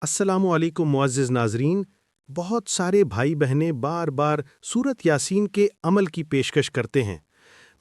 अस्सलामुअलैकुम मुअज़्ज़िज़ नाज़रीन। बहुत सारे भाई बहनें बार बार सूरत यासीन के अमल की पेशकश करते हैं।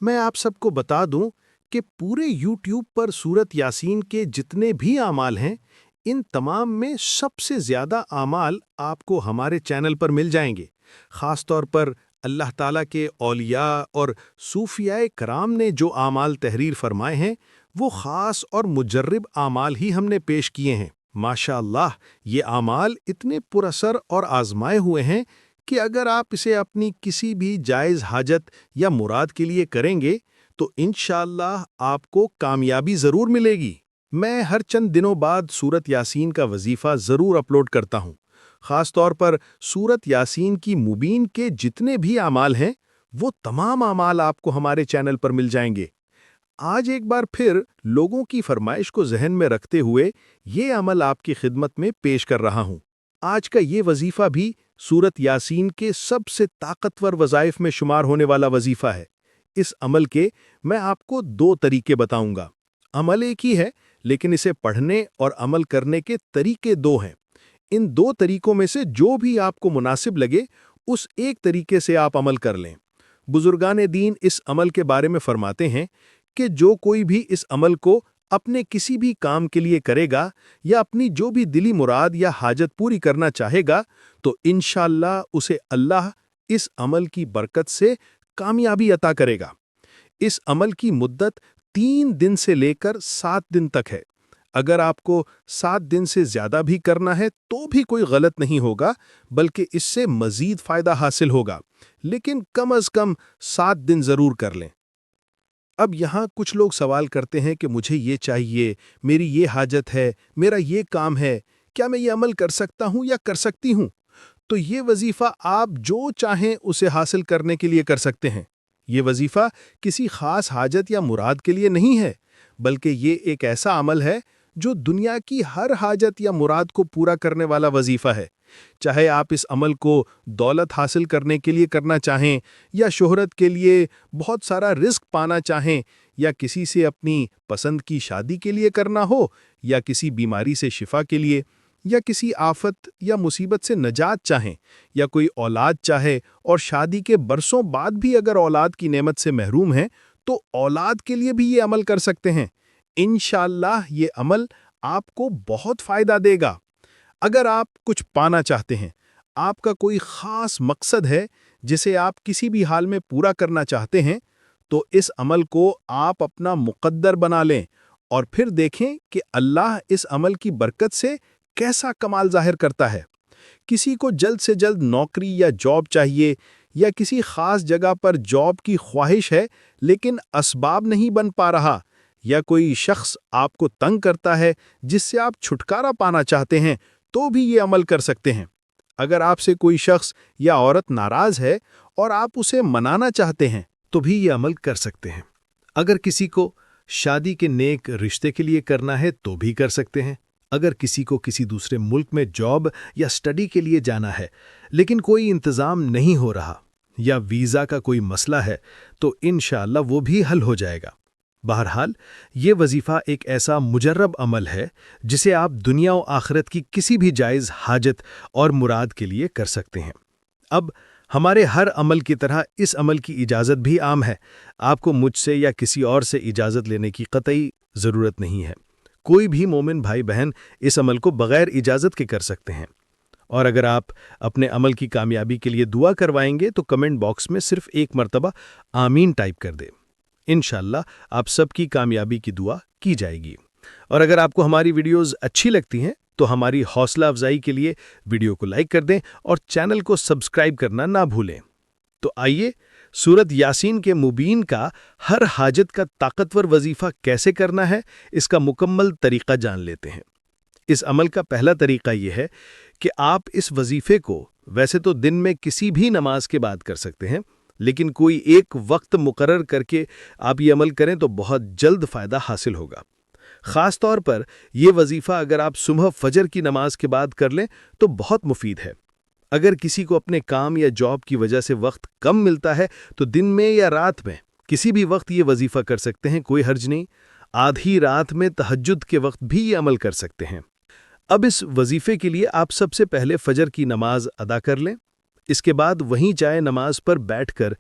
मैं आप सबको बता दूं कि पूरे यूट्यूब पर सूरत यासीन के जितने भी आमाल हैं, इन तमाम में सबसे ज़्यादा आमाल आपको हमारे चैनल पर मिल जाएंगे। ख़ास तौर पर अल्लाह ताला के औलिया और सूफियाए कराम ने जो आमाल तहरीर फरमाए हैं, वो ख़ास और मुजर्रब आमाल ही हमने पेश किए हैं। माशाअल्लाह, ये आमाल इतने पुरअसर और आजमाए हुए हैं कि अगर आप इसे अपनी किसी भी जायज़ हाजत या मुराद के लिए करेंगे तो इंशाअल्लाह आपको कामयाबी ज़रूर मिलेगी। मैं हर चंद दिनों बाद सूरत यासीन का वजीफ़ा ज़रूर अपलोड करता हूँ। ख़ास तौर पर सूरत यासीन की मुबीन के जितने भी आमाल हैं, वो तमाम आमाल आपको हमारे चैनल पर मिल जाएंगे। आज एक बार फिर लोगों की फरमाइश को जहन में रखते हुए ये अमल आपकी खिदमत में पेश कर रहा हूँ। आज का ये वजीफ़ा भी सूरत यासीन के सबसे ताकतवर वज़ाइफ में शुमार होने वाला वजीफ़ा है। इस अमल के मैं आपको दो तरीके बताऊंगा। अमल एक ही है, लेकिन इसे पढ़ने और अमल करने के तरीके दो हैं। इन दो तरीकों में से जो भी आपको मुनासिब लगे, उस एक तरीके से आप अमल कर लें। बुजुर्गान दीन इस अमल के बारे में फरमाते हैं कि जो कोई भी इस अमल को अपने किसी भी काम के लिए करेगा या अपनी जो भी दिली मुराद या हाजत पूरी करना चाहेगा, तो इंशाअल्लाह उसे अल्लाह इस अमल की बरकत से कामयाबी अता करेगा। इस अमल की मुद्दत 3 दिन से लेकर 7 दिन तक है। अगर आपको 7 दिन से ज़्यादा भी करना है तो भी कोई गलत नहीं होगा, बल्कि इससे मज़ीद फ़ायदा हासिल होगा, लेकिन कम अज़ कम 7 दिन ज़रूर कर लें। अब यहाँ कुछ लोग सवाल करते हैं कि मुझे ये चाहिए, मेरी ये हाजत है, मेरा ये काम है, क्या मैं ये अमल कर सकता हूँ या कर सकती हूँ? तो ये वजीफ़ा आप जो चाहें उसे हासिल करने के लिए कर सकते हैं। ये वजीफ़ा किसी खास हाजत या मुराद के लिए नहीं है, बल्कि ये एक ऐसा अमल है जो दुनिया की हर हाजत या मुराद को पूरा करने वाला वजीफ़ा है। चाहे आप इस अमल को दौलत हासिल करने के लिए करना चाहें, या शोहरत के लिए बहुत सारा रिस्क पाना चाहें, या किसी से अपनी पसंद की शादी के लिए करना हो, या किसी बीमारी से शिफा के लिए, या किसी आफत या मुसीबत से नजात चाहें, या कोई औलाद चाहे और शादी के बरसों बाद भी अगर औलाद की नेमत से महरूम हैं, तो औलाद के लिए भी ये अमल कर सकते हैं। इंशाअल्लाह ये अमल आपको बहुत फ़ायदा देगा। अगर आप कुछ पाना चाहते हैं, आपका कोई ख़ास मकसद है जिसे आप किसी भी हाल में पूरा करना चाहते हैं, तो इस अमल को आप अपना मुक़द्दर बना लें और फिर देखें कि अल्लाह इस अमल की बरकत से कैसा कमाल ज़ाहिर करता है। किसी को जल्द से जल्द नौकरी या जॉब चाहिए, या किसी ख़ास जगह पर जॉब की ख्वाहिश है लेकिन असबाब नहीं बन पा रहा, या कोई शख्स आपको तंग करता है जिससे आप छुटकारा पाना चाहते हैं, तो भी ये अमल कर सकते हैं। अगर आपसे कोई शख्स या औरत नाराज़ है और आप उसे मनाना चाहते हैं, तो भी ये अमल कर सकते हैं। अगर किसी को शादी के नेक रिश्ते के लिए करना है तो भी कर सकते हैं। अगर किसी को किसी दूसरे मुल्क में जॉब या स्टडी के लिए जाना है लेकिन कोई इंतज़ाम नहीं हो रहा, या वीज़ा का कोई मसला है, तो इंशाअल्लाह वो भी हल हो जाएगा। बहरहाल, ये वजीफ़ा एक ऐसा मुजर्रब अमल है जिसे आप दुनिया और आखिरत की किसी भी जायज़ हाजत और मुराद के लिए कर सकते हैं। अब हमारे हर अमल की तरह इस अमल की इजाज़त भी आम है। आपको मुझसे या किसी और से इजाज़त लेने की कतई ज़रूरत नहीं है। कोई भी मोमिन भाई बहन इस अमल को बग़ैर इजाज़त के कर सकते हैं। और अगर आप अपने अमल की कामयाबी के लिए दुआ करवाएंगे तो कमेंट बॉक्स में सिर्फ एक मरतबा आमीन टाइप कर दें। इंशाअल्लाह आप सबकी कामयाबी की दुआ की जाएगी। और अगर आपको हमारी वीडियोस अच्छी लगती हैं तो हमारी हौसला अफजाई के लिए वीडियो को लाइक कर दें और चैनल को सब्सक्राइब करना ना भूलें। तो आइए सूरत यासीन के मुबीन का हर हाजत का ताकतवर वजीफ़ा कैसे करना है, इसका मुकम्मल तरीक़ा जान लेते हैं। इस अमल का पहला तरीक़ा यह है कि आप इस वजीफ़े को वैसे तो दिन में किसी भी नमाज के बाद कर सकते हैं, लेकिन कोई एक वक्त मुकर्रर करके आप ये अमल करें तो बहुत जल्द फ़ायदा हासिल होगा। ख़ास तौर पर यह वजीफ़ा अगर आप सुबह फजर की नमाज के बाद कर लें तो बहुत मुफीद है। अगर किसी को अपने काम या जॉब की वजह से वक्त कम मिलता है तो दिन में या रात में किसी भी वक्त ये वजीफ़ा कर सकते हैं, कोई हर्ज नहीं। आधी रात में तहज्जुद के वक्त भी ये अमल कर सकते हैं। اب اس وظیفے کے لیے آپ سب سے پہلے فجر کی نماز ادا کر لیں۔ اس کے بعد وہیں جائے نماز پر بیٹھ کر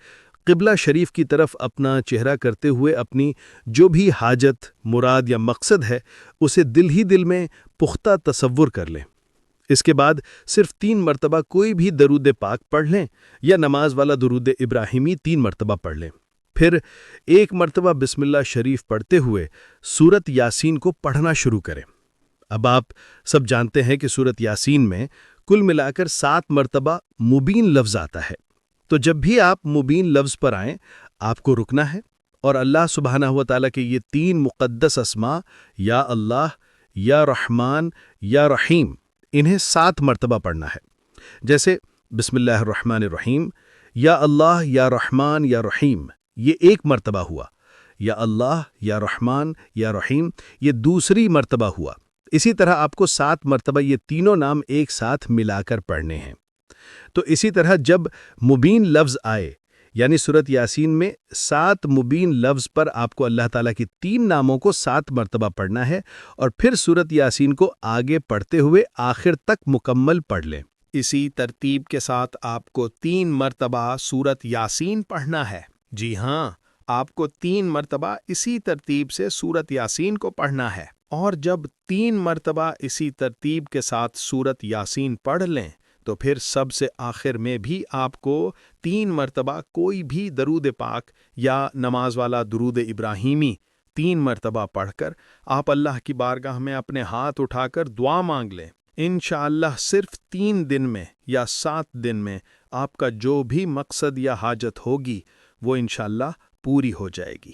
قبلہ شریف کی طرف اپنا چہرہ کرتے ہوئے اپنی جو بھی حاجت، مراد یا مقصد ہے اسے دل ہی دل میں پختہ تصور کر لیں۔ اس کے بعد صرف 3 مرتبہ کوئی بھی درود پاک پڑھ لیں یا نماز والا درود ابراہیمی 3 مرتبہ پڑھ لیں۔ پھر 1 مرتبہ بسم اللہ شریف پڑھتے ہوئے سورت یاسین کو پڑھنا شروع کریں۔ اب آپ سب جانتے ہیں کہ سورت یاسین میں کل ملا کر 7 مرتبہ مبین لفظ آتا ہے، تو جب بھی آپ مبین لفظ پر آئیں آپ کو رکنا ہے اور اللہ سبحانہ و تعالیٰ کے یہ 3 مقدس اسماء یا اللہ، یا رحمان، یا رحیم، انہیں 7 مرتبہ پڑھنا ہے۔ جیسے بسم اللہ الرحمن الرحیم، یا اللہ، یا رحمان، یا رحیم، یہ 1 مرتبہ ہوا، یا اللہ، یا رحمان، یا رحیم، یہ دوسری مرتبہ ہوا۔ اسی طرح آپ کو 7 مرتبہ یہ تینوں نام ایک ساتھ ملا کر پڑھنے ہیں۔ تو اسی طرح جب مبین لفظ آئے، یعنی سورت یاسین میں 7 مبین لفظ پر آپ کو اللہ تعالیٰ کی 3 ناموں کو 7 مرتبہ پڑھنا ہے، اور پھر سورت یاسین کو آگے پڑھتے ہوئے آخر تک مکمل پڑھ لیں۔ اسی ترتیب کے ساتھ آپ کو 3 مرتبہ سورت یاسین پڑھنا ہے۔ جی ہاں، آپ کو 3 مرتبہ اسی ترتیب سے سورت یاسین کو پڑھنا ہے، اور جب 3 مرتبہ اسی ترتیب کے ساتھ سورت یاسین پڑھ لیں تو پھر سب سے آخر میں بھی آپ کو 3 مرتبہ کوئی بھی درود پاک یا نماز والا درود ابراہیمی 3 مرتبہ پڑھ کر آپ اللہ کی بارگاہ میں اپنے ہاتھ اٹھا کر دعا مانگ لیں۔ انشاءاللہ صرف 3 دن میں یا 7 دن میں آپ کا جو بھی مقصد یا حاجت ہوگی وہ انشاءاللہ پوری ہو جائے گی۔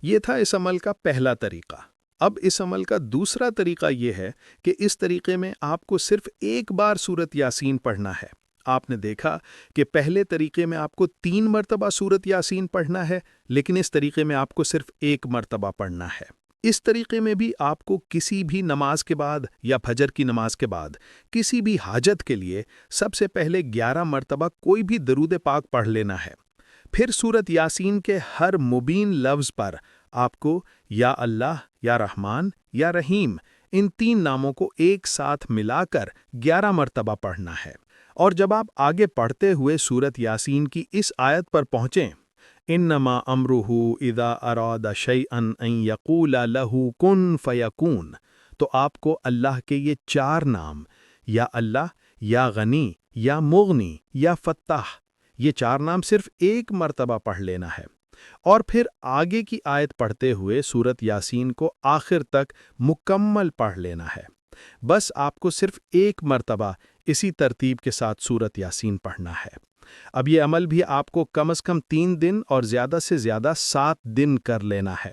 یہ تھا اس عمل کا پہلا طریقہ۔ اب اس عمل کا دوسرا طریقہ یہ ہے کہ اس طریقے میں آپ کو صرف 1 بار سورت یاسین پڑھنا ہے۔ آپ نے دیکھا کہ پہلے طریقے میں آپ کو 3 مرتبہ سورت یاسین پڑھنا ہے، لیکن اس طریقے میں آپ کو صرف 1 مرتبہ پڑھنا ہے۔ اس طریقے میں بھی آپ کو کسی بھی نماز کے بعد یا فجر کی نماز کے بعد کسی بھی حاجت کے لیے سب سے پہلے 11 مرتبہ کوئی بھی درود پاک پڑھ لینا ہے۔ پھر سورت یاسین کے ہر مبین لفظ پر آپ کو یا اللہ، یا رحمان، یا رحیم، ان 3 ناموں کو ایک ساتھ ملا کر 11 مرتبہ پڑھنا ہے۔ اور جب آپ آگے پڑھتے ہوئے سورت یاسین کی اس آیت پر پہنچیں، انما امرہ اذا اراد شیئا ان یقول لہ کن فیکون، تو آپ کو اللہ کے یہ 4 نام، یا اللہ، یا غنی، یا مغنی، یا فتاح، یہ 4 نام صرف 1 مرتبہ پڑھ لینا ہے، اور پھر آگے کی آیت پڑھتے ہوئے سورت یاسین کو آخر تک مکمل پڑھ لینا ہے۔ بس آپ کو صرف 1 مرتبہ اسی ترتیب کے ساتھ سورت یاسین پڑھنا ہے۔ اب یہ عمل بھی آپ کو کم از کم 3 دن اور زیادہ سے زیادہ 7 دن کر لینا ہے۔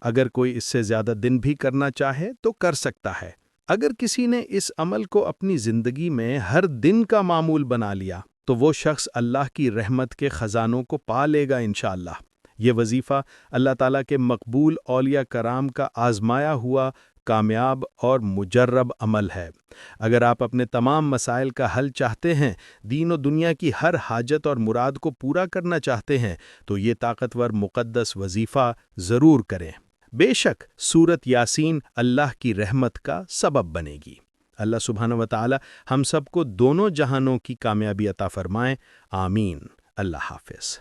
اگر کوئی اس سے زیادہ دن بھی کرنا چاہے تو کر سکتا ہے۔ اگر کسی نے اس عمل کو اپنی زندگی میں ہر دن کا معمول بنا لیا تو وہ شخص اللہ کی رحمت کے خزانوں کو پا لے گا انشاءاللہ۔ یہ وظیفہ اللہ تعالیٰ کے مقبول اولیاء کرام کا آزمایا ہوا کامیاب اور مجرب عمل ہے۔ اگر آپ اپنے تمام مسائل کا حل چاہتے ہیں، دین و دنیا کی ہر حاجت اور مراد کو پورا کرنا چاہتے ہیں، تو یہ طاقتور مقدس وظیفہ ضرور کریں۔ بے شک سورت یاسین اللہ کی رحمت کا سبب بنے گی۔ اللہ سبحانہ و تعالی ہم سب کو دونوں جہانوں کی کامیابی عطا فرمائے، آمین۔ اللہ حافظ۔